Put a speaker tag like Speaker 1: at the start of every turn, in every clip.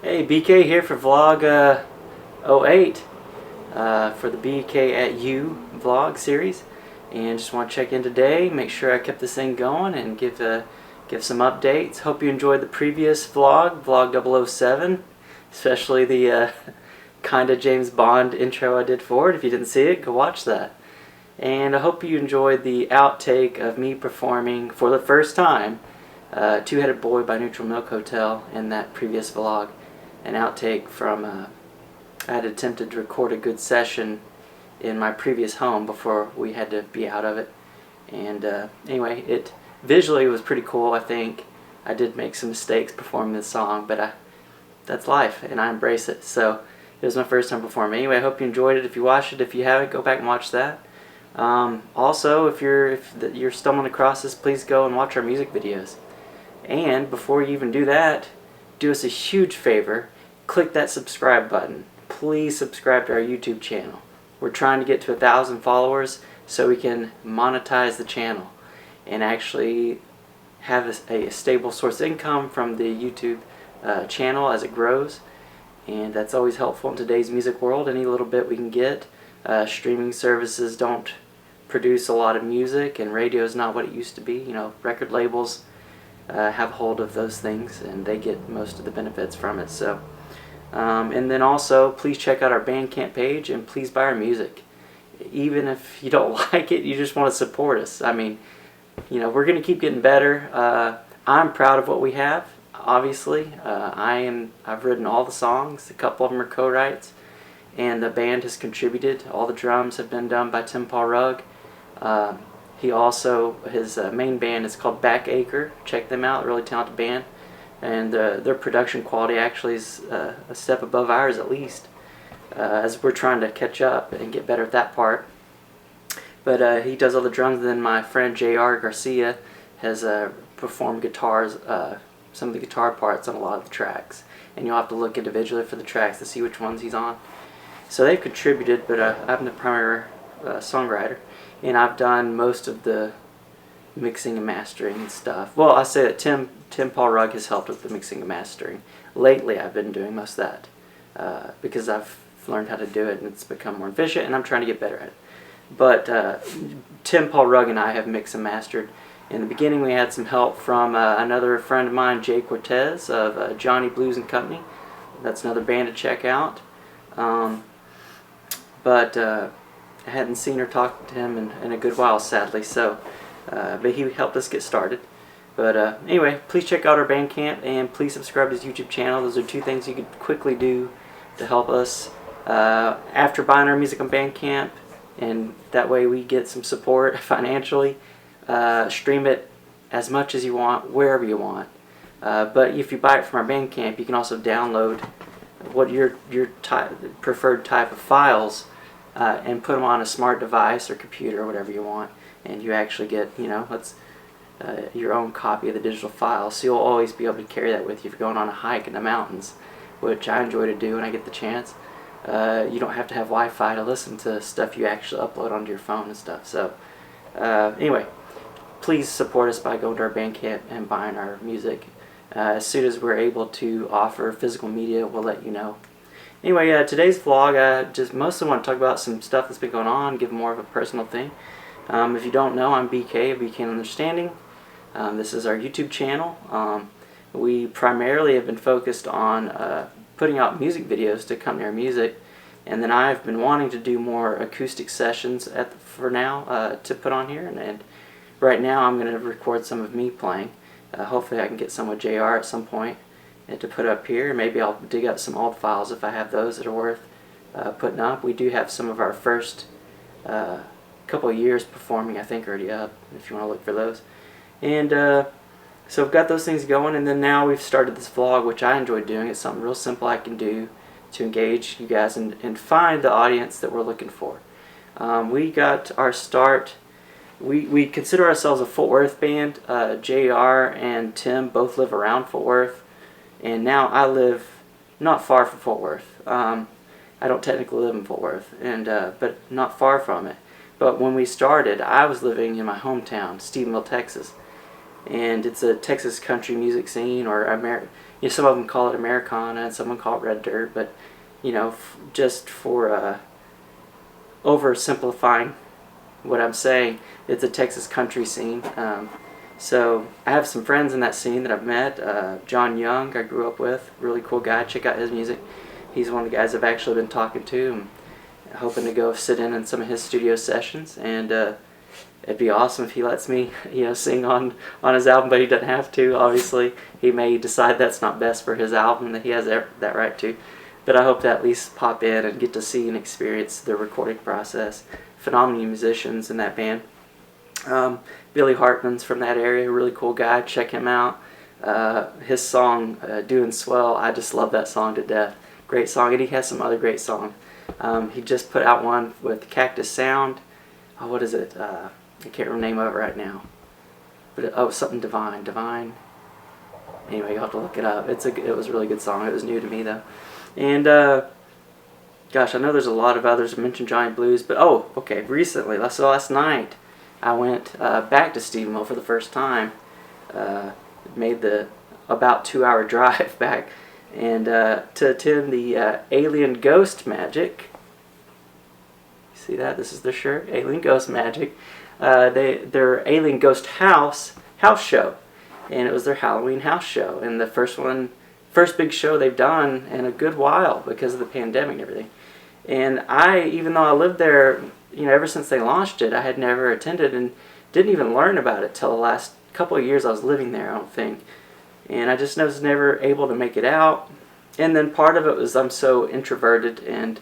Speaker 1: Hey, BK here for vlog '08 for the BKatU vlog series, and just want to check in today, make sure I kept this thing going, and give some updates. Hope you enjoyed the previous vlog 007, especially the kinda James Bond intro I did for it. If you didn't see it, go watch that. And I hope you enjoyed the outtake of me performing for the first time Two-Headed Boy by Neutral Milk Hotel in that previous vlog. An outtake from I had attempted to record a good session in my previous home before we had to be out of it. And anyway, it visually was pretty cool. I think I did make some mistakes performing this song, but that's life and I embrace it. So it was my first time performing. Anyway, I hope you enjoyed it. If you watched it, if you haven't, go back and watch that. Also, if you're stumbling across this, please go and watch our music videos. And before you even do that, do us a huge favor, click that subscribe button. Please subscribe to our YouTube channel. We're trying to get to 1,000 followers so we can monetize the channel and actually have a stable source of income from the YouTube channel as it grows. And that's always helpful in today's music world. Any little bit we can get. Streaming services don't produce a lot of music, and radio is not what it used to be. You know, record labels have hold of those things, and they get most of the benefits from it. So, and then also, please check out our Bandcamp page, and please buy our music. Even if you don't like it, you just want to support us. I mean, you know, we're going to keep getting better. I'm proud of what we have. Obviously, I've written all the songs. A couple of them are co-writes, and the band has contributed. All the drums have been done by Tim Paul Rugg. He also, his main band is called BKatU. Check them out, really talented band. And their production quality actually is a step above ours at least, as we're trying to catch up and get better at that part. But he does all the drums, and then my friend J.R. Garcia has performed guitars, some of the guitar parts on a lot of the tracks. And you'll have to look individually for the tracks to see which ones he's on. So they've contributed, but I'm the primary songwriter. And I've done most of the mixing and mastering and stuff. Well, I say that Tim Paul Rugg has helped with the mixing and mastering. Lately, I've been doing most of that because I've learned how to do it and it's become more efficient, and I'm trying to get better at it. But Tim Paul Rugg and I have mixed and mastered. In the beginning, we had some help from another friend of mine, Jay Cortez of Johnny Blues and Company. That's another band to check out. But I hadn't seen or talked to him in a good while, sadly. So, but he helped us get started. But anyway, please check out our Bandcamp and please subscribe to his YouTube channel. Those are two things you could quickly do to help us after buying our music on Bandcamp, and that way we get some support financially. Stream it as much as you want, wherever you want. But if you buy it from our Bandcamp, you can also download what your preferred type of files and put them on a smart device or computer or whatever you want, and you actually get, you know, your own copy of the digital file. So you'll always be able to carry that with you if you're going on a hike in the mountains, which I enjoy to do when I get the chance. You don't have to have Wi-Fi to listen to stuff you actually upload onto your phone and stuff. So anyway, please support us by going to our Bandcamp and buying our music. As soon as we're able to offer physical media, we'll let you know. Anyway, today's vlog, I just mostly want to talk about some stuff that's been going on, give more of a personal thing. If you don't know, I'm BK of BK Understanding. This is our YouTube channel. We primarily have been focused on putting out music videos to accompany our music, and then I've been wanting to do more acoustic sessions for now to put on here, and right now I'm going to record some of me playing. Hopefully I can get some with JR at some point and to put up here. Maybe I'll dig up some old files if I have those that are worth putting up. We do have some of our first couple of years performing, I think, already up, if you want to look for those. And so I've got those things going, and then now we've started this vlog, which I enjoy doing. It's something real simple I can do to engage you guys and find the audience that we're looking for. We got our start. We consider ourselves a Fort Worth band. JR and Tim both live around Fort Worth, and now I live not far from Fort Worth. I don't technically live in Fort Worth, but not far from it. But when we started, I was living in my hometown, Stephenville, Texas, and it's a Texas country music scene, or some of them call it Americana and someone call it Red Dirt, but just for oversimplifying what I'm saying, it's a Texas country scene. So I have some friends in that scene that I've met. John Young, I grew up with, really cool guy. Check out his music. He's one of the guys I've actually been talking to, and hoping to go sit in some of his studio sessions. And it'd be awesome if he lets me, sing on his album, but he doesn't have to. Obviously, he may decide that's not best for his album, that he has that right to. But I hope to at least pop in and get to see and experience the recording process. Phenomenal musicians in that band. Billy Hartman's from that area, really cool guy. Check him out. His song, Doing Swell, I just love that song to death. Great song, and he has some other great songs. He just put out one with Cactus Sound. Oh, what is it? I can't remember the name of it right now. But something Divine. Anyway, you'll have to look it up. It was a really good song. It was new to me though. And gosh, I know there's a lot of others. I mentioned Giant Blues, but okay. Recently, last night, I went back to Stephenville for the first time. Made the about 2-hour drive back, and to attend the Alien Ghost Magic. You see that? This is their shirt, Alien Ghost Magic. Their Alien Ghost house show, and it was their Halloween house show, and the first big show they've done in a good while because of the pandemic and everything. And even though I lived there, ever since they launched it, I had never attended and didn't even learn about it till the last couple of years I was living there, I don't think. And I just was never able to make it out. And then part of it was I'm so introverted, and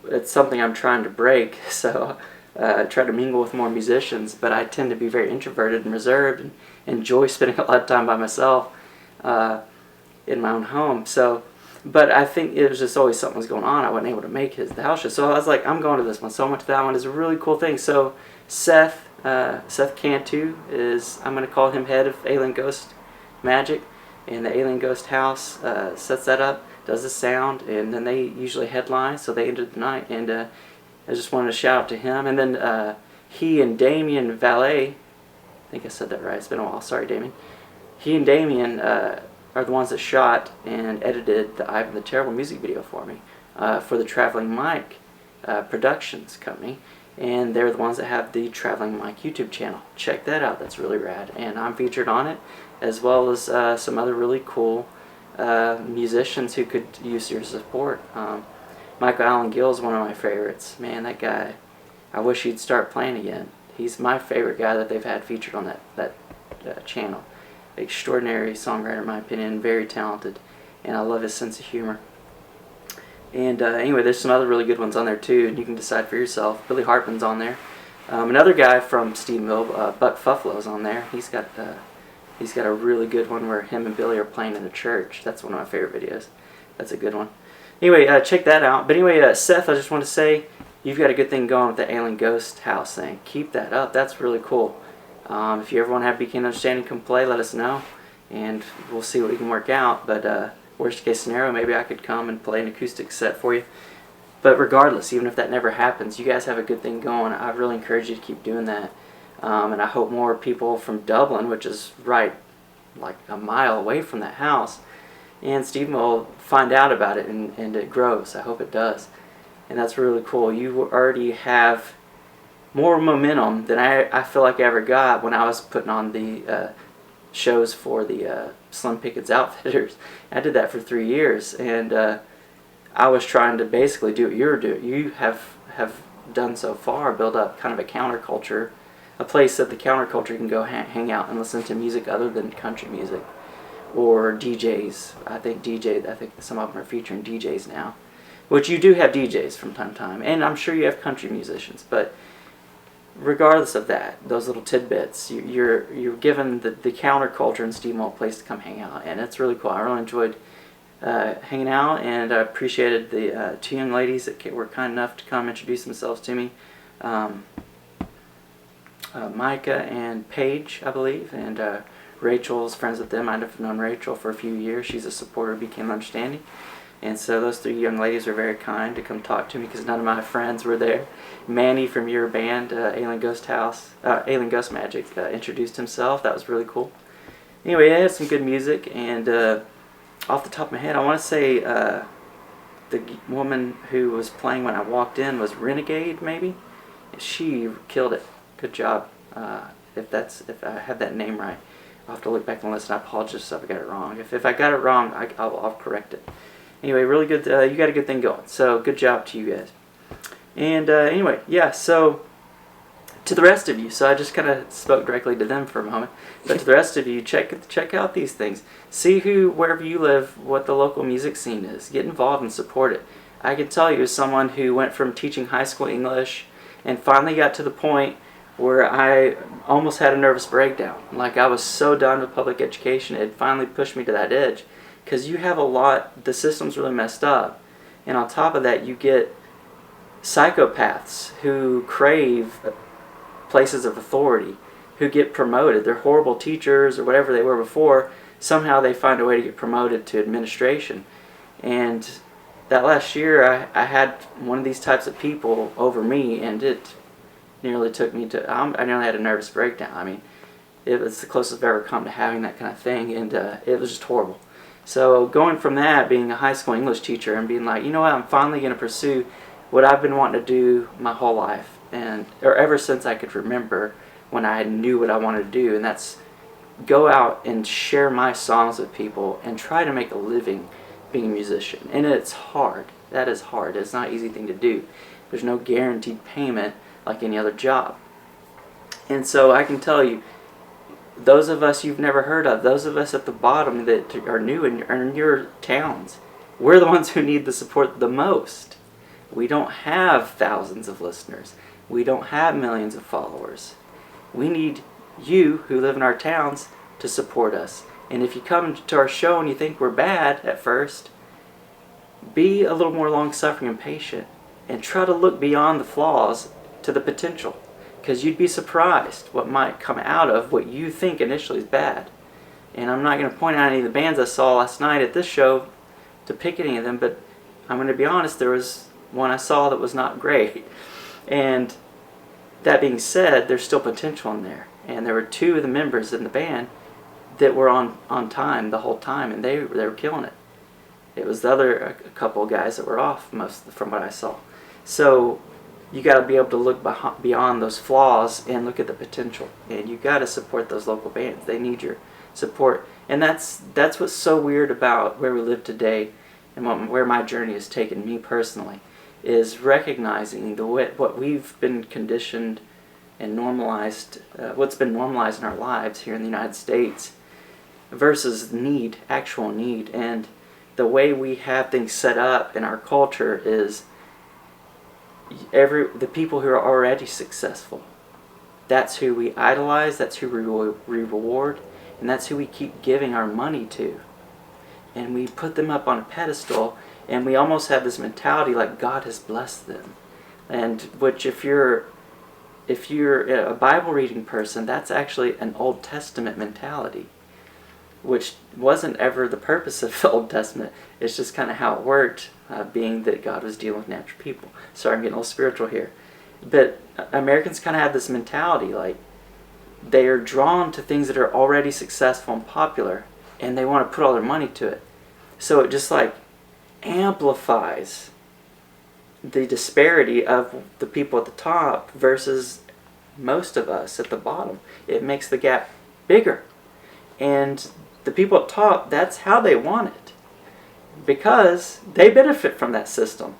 Speaker 1: it's something I'm trying to break. So I try to mingle with more musicians, but I tend to be very introverted and reserved and enjoy spending a lot of time by myself in my own home. But I think it was just always something was going on. I wasn't able to make the house show. So I was like, I'm going to this one. So I went to that one. It's a really cool thing. So Seth BKatU is, I'm going to call him head of Alien Ghost Magic. And the Alien Ghost House sets that up, does the sound, and then they usually headline. So they ended the night. And I just wanted to shout out to him. And then he and Damien Valet, I think I said that right. It's been a while. Sorry, Damien. He and Damien are the ones that shot and edited the Ivan the Terrible music video for me for the Traveling Mike Productions company, and they're the ones that have the Traveling Mike YouTube channel. Check that out, that's really rad, and I'm featured on it, as well as some other really cool musicians who could use your support. Michael Allen Gill is one of my favorites. Man, that guy, I wish he'd start playing again. He's my favorite guy that they've had featured on that channel. Extraordinary songwriter in my opinion, very talented, and I love his sense of humor. And anyway, there's some other really good ones on there too, and you can decide for yourself. Billy Hartman's on there. Another guy from Stephenville, Buck Fuffalo's on there. He's got a really good one where him and Billy are playing in a church. That's one of my favorite videos. That's a good one. Anyway, check that out. But anyway, Seth, I just want to say you've got a good thing going with the Alien Ghost House thing. Keep that up. That's really cool. If you ever want to have BK Understanding come play, let us know, and we'll see what we can work out. But worst case scenario, maybe I could come and play an acoustic set for you. But regardless, even if that never happens, you guys have a good thing going. I really encourage you to keep doing that. And I hope more people from Dublin, which is right like a mile away from that house, and Stephen will find out about it, and it grows. I hope it does. And that's really cool. You already have more momentum than I feel like I ever got when I was putting on the shows for the Slim Pickett's Outfitters. I did that for 3 years, and I was trying to basically do what you have done so far, build up kind of a counterculture, a place that the counterculture can go hang out and listen to music other than country music, or DJs. I think some of them are featuring DJs now, which you do have DJs from time to time, and I'm sure you have country musicians, but regardless of that, those little tidbits, you're given the counterculture and Steve-Mo a place to come hang out, and it's really cool. I really enjoyed hanging out, and I appreciated the 2 young ladies that were kind enough to come introduce themselves to me. Micah and Paige, I believe, and Rachel's friends with them. I've known Rachel for a few years. She's a supporter of BK Understanding. And so those 3 young ladies were very kind to come talk to me because none of my friends were there. Manny from your band, Alien Ghost Magic, introduced himself. That was really cool. Anyway, I had some good music, and off the top of my head, I want to say the woman who was playing when I walked in was Renegade, maybe. She killed it. Good job. If I have that name right, I'll have to look back and listen. I apologize if I got it wrong. If I got it wrong, I'll correct it. Anyway, really good. You got a good thing going. So good job to you guys. And anyway, yeah. So to the rest of you, so I just kind of spoke directly to them for a moment. But to the rest of you, check out these things. See wherever you live, what the local music scene is. Get involved and support it. I can tell you, as someone who went from teaching high school English and finally got to the point where I almost had a nervous breakdown. Like, I was so done with public education, it finally pushed me to that edge. Because you have the system's really messed up. And on top of that, you get psychopaths who crave places of authority, who get promoted. They're horrible teachers or whatever they were before. Somehow they find a way to get promoted to administration. And that last year, I had one of these types of people over me, and it nearly took me to, I nearly had a nervous breakdown. I mean, it was the closest I've ever come to having that kind of thing, and it was just horrible. So going from that, being a high school English teacher, and being like, you know what, I'm finally going to pursue what I've been wanting to do my whole life, or ever since I could remember, when I knew what I wanted to do, and that's go out and share my songs with people and try to make a living being a musician. And it's hard. That is hard. It's not an easy thing to do. There's no guaranteed payment like any other job. And so I can tell you, those of us you've never heard of, those of us at the bottom that are new in your towns, we're the ones who need the support the most. We don't have thousands of listeners. We don't have millions of followers. We need you who live in our towns to support us. And if you come to our show and you think we're bad at first, be a little more long-suffering and patient, and try to look beyond the flaws to the potential, because you'd be surprised what might come out of what you think initially is bad. And I'm not going to point out any of the bands I saw last night at this show to pick any of them, but I'm going to be honest, there was one I saw that was not great. And that being said, there's still potential in there. And there were two of the members in the band that were on time the whole time, and they were killing it. It was the other a couple of guys that were off most from what I saw. So you got to be able to look beyond those flaws and look at the potential. And you got to support those local bands. They need your support. And that's what's so weird about where we live today, and where my journey has taken me personally, is recognizing what we've been conditioned and normalized, what's been normalized in our lives here in the United States, versus need, actual need. And the way we have things set up in our culture is the people who are already successful, that's who we idolize, that's who we reward, and that's who we keep giving our money to. And we put them up on a pedestal, and we almost have this mentality like God has blessed them. And which, if you're a Bible reading person, that's actually an Old Testament mentality, which wasn't ever the purpose of the Old Testament. It's just kind of how it worked, being that God was dealing with natural people. Sorry, I'm getting a little spiritual here. But Americans kind of have this mentality, like they are drawn to things that are already successful and popular, and they want to put all their money to it. So it just like amplifies the disparity of the people at the top versus most of us at the bottom. It makes the gap bigger. And the people at top, that's how they want it, because they benefit from that system.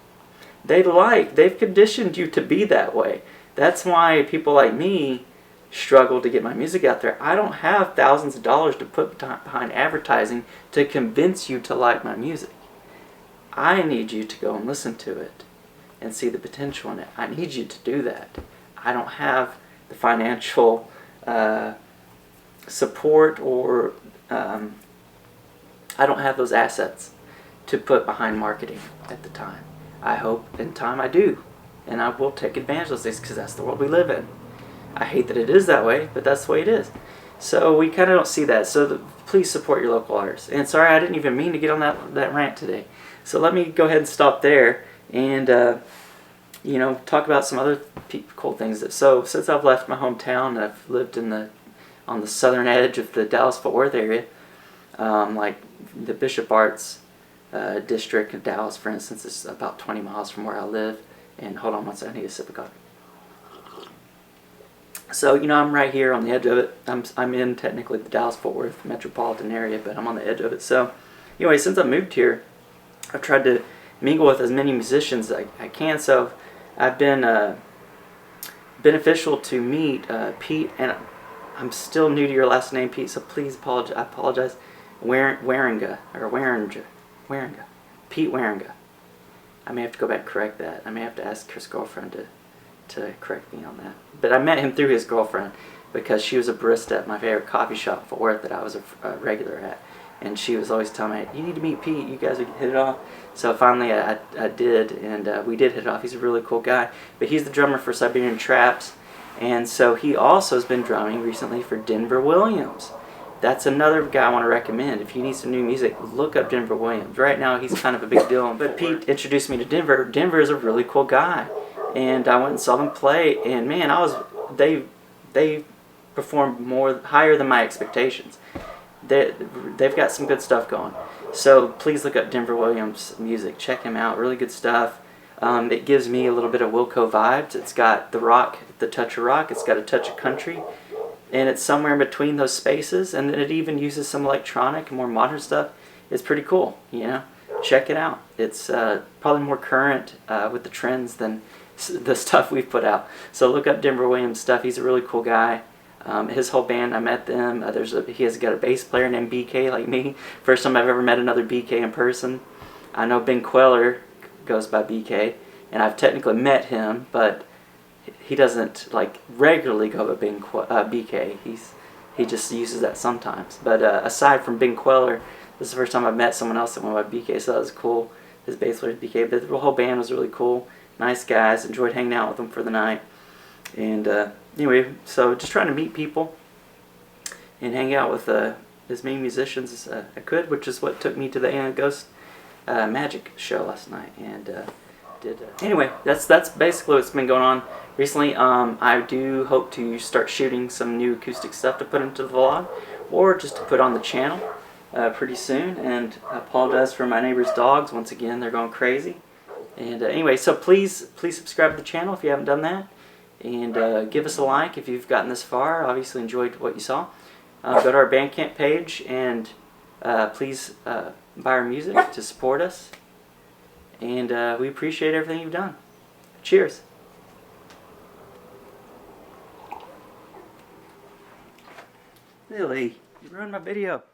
Speaker 1: They've conditioned you to be that way. That's why people like me struggle to get my music out there. I don't have thousands of dollars to put behind advertising to convince you to like my music. I need you to go and listen to it and see the potential in it. I need you to do that. I don't have the financial support, or I don't have those assets to put behind marketing at the time. I hope in time I do, and I will take advantage of those things, because that's the world we live in. I hate that it is that way, but that's the way it is. So we kind of don't see that. So please support your local artists. And sorry, I didn't even mean to get on that rant today. So let me go ahead and stop there and talk about some other cool things. So since I've left my hometown, I've lived on the southern edge of the Dallas-Fort Worth area, like the Bishop Arts district of Dallas, for instance, is about 20 miles from where I live. And hold on one second, I need a sip of coffee. So, you know, I'm right here on the edge of it. I'm in technically the Dallas-Fort Worth metropolitan area, but I'm on the edge of it. So, anyway, since I moved here, I've tried to mingle with as many musicians as I can. So, I've been beneficial to meet Pete, and I'm still new to your last name, Pete, so please apologize. I apologize. Waringa. Pete Waringa. I may have to go back and correct that. I may have to ask his girlfriend to correct me on that. But I met him through his girlfriend because she was a barista at my favorite coffee shop in Fort Worth that I was a regular at. And she was always telling me, you need to meet Pete, you guys would hit it off. So finally I did, and we did hit it off. He's a really cool guy. But he's the drummer for Siberian Traps. And so he also has been drumming recently for Denver Williams. That's another guy I want to recommend. If you need some new music, look up Denver Williams. Right now he's kind of a big deal. But Pete introduced me to Denver. Denver is a really cool guy. And I went and saw them play, and man, they performed higher than my expectations. They've got some good stuff going. So please look up Denver Williams music. Check him out. Really good stuff. It gives me a little bit of Wilco vibes. It's got the rock, the touch of rock. It's got a touch of country. And it's somewhere in between those spaces. And then it even uses some electronic and more modern stuff. It's pretty cool, you know. Check it out. It's probably more current with the trends than the stuff we've put out. So look up Denver Williams stuff. He's a really cool guy. His whole band, I met them. He has got a bass player named BK, like me. First time I've ever met another BK in person. I know Ben Queller goes by BK, and I've technically met him, but he doesn't like regularly go by BK. He just uses that sometimes. But aside from Ben Queller, this is the first time I've met someone else that went by BK, so that was cool. His bass player is BK, but the whole band was really cool. Nice guys. Enjoyed hanging out with them for the night. And anyway, so just trying to meet people and hang out with as many musicians as I could, which is what took me to the Anna Ghost Magic show last night. And anyway, that's basically what's been going on recently. I do hope to start shooting some new acoustic stuff to put into the vlog, or just to put on the channel pretty soon. And I apologize for my neighbor's dogs. Once again, they're going crazy. And anyway, so please subscribe to the channel if you haven't done that. And give us a like if you've gotten this far. Obviously enjoyed what you saw. Go to our Bandcamp page and please buy our music to support us. And we appreciate everything you've done. Cheers. Billy, you ruined my video.